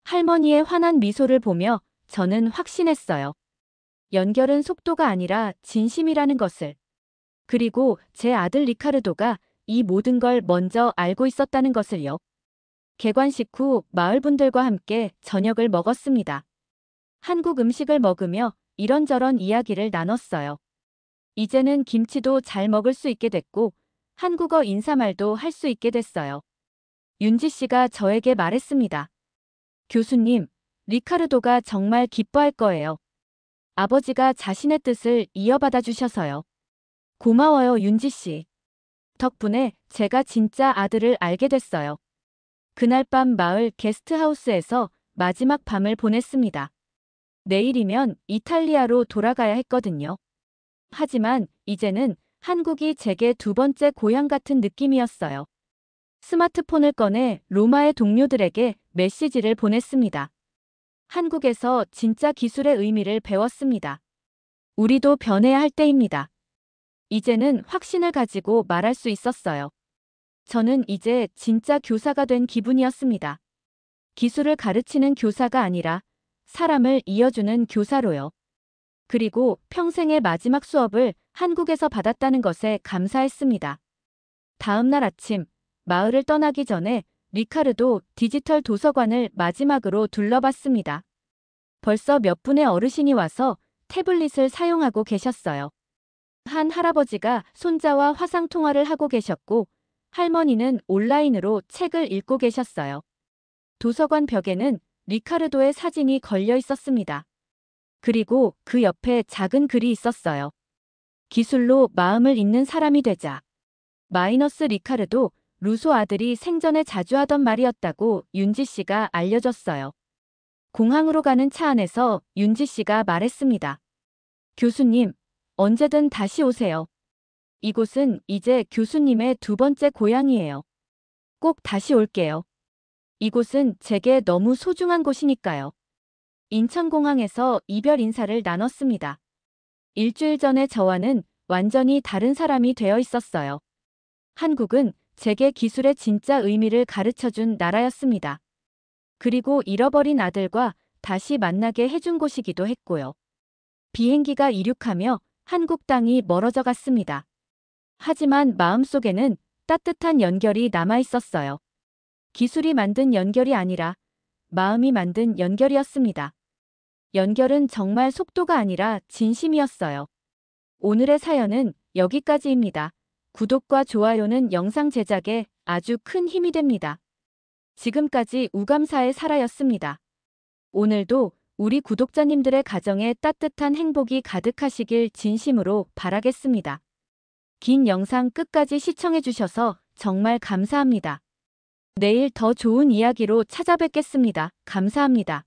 할머니의 환한 미소를 보며 저는 확신했어요. 연결은 속도가 아니라 진심이라는 것을. 그리고 제 아들 리카르도가 이 모든 걸 먼저 알고 있었다는 것을요. 개관식 후 마을 분들과 함께 저녁을 먹었습니다. 한국 음식을 먹으며 이런저런 이야기를 나눴어요. 이제는 김치도 잘 먹을 수 있게 됐고 한국어 인사말도 할 수 있게 됐어요. 윤지 씨가 저에게 말했습니다. 교수님, 리카르도가 정말 기뻐할 거예요. 아버지가 자신의 뜻을 이어받아 주셔서요. 고마워요, 윤지 씨. 덕분에 제가 진짜 아들을 알게 됐어요. 그날 밤 마을 게스트하우스에서 마지막 밤을 보냈습니다. 내일이면 이탈리아로 돌아가야 했거든요. 하지만 이제는 한국이 제게 두 번째 고향 같은 느낌이었어요. 스마트폰을 꺼내 로마의 동료들에게 메시지를 보냈습니다. 한국에서 진짜 기술의 의미를 배웠습니다. 우리도 변해야 할 때입니다. 이제는 확신을 가지고 말할 수 있었어요. 저는 이제 진짜 교사가 된 기분이었습니다. 기술을 가르치는 교사가 아니라 사람을 이어주는 교사로요. 그리고 평생의 마지막 수업을 한국에서 받았다는 것에 감사했습니다. 다음 날 아침, 마을을 떠나기 전에 리카르도 디지털 도서관을 마지막으로 둘러봤습니다. 벌써 몇 분의 어르신이 와서 태블릿을 사용하고 계셨어요. 한 할아버지가 손자와 화상 통화를 하고 계셨고, 할머니는 온라인으로 책을 읽고 계셨어요. 도서관 벽에는 리카르도의 사진이 걸려 있었습니다. 그리고 그 옆에 작은 글이 있었어요. 기술로 마음을 읽는 사람이 되자. 마이너스 리카르도, 루소 아들이 생전에 자주 하던 말이었다고 윤지 씨가 알려줬어요. 공항으로 가는 차 안에서 윤지 씨가 말했습니다. 교수님, 언제든 다시 오세요. 이곳은 이제 교수님의 두 번째 고향이에요. 꼭 다시 올게요. 이곳은 제게 너무 소중한 곳이니까요. 인천공항에서 이별 인사를 나눴습니다. 일주일 전에 저와는 완전히 다른 사람이 되어 있었어요. 한국은 제게 기술의 진짜 의미를 가르쳐준 나라였습니다. 그리고 잃어버린 아들과 다시 만나게 해준 곳이기도 했고요. 비행기가 이륙하며 한국 땅이 멀어져 갔습니다. 하지만 마음속에는 따뜻한 연결이 남아 있었어요. 기술이 만든 연결이 아니라 마음이 만든 연결이었습니다. 연결은 정말 속도가 아니라 진심이었어요. 오늘의 사연은 여기까지입니다. 구독과 좋아요는 영상 제작에 아주 큰 힘이 됩니다. 지금까지 우감사의 사라였습니다. 오늘도 우리 구독자님들의 가정에 따뜻한 행복이 가득하시길 진심으로 바라겠습니다. 긴 영상 끝까지 시청해주셔서 정말 감사합니다. 내일 더 좋은 이야기로 찾아뵙겠습니다. 감사합니다.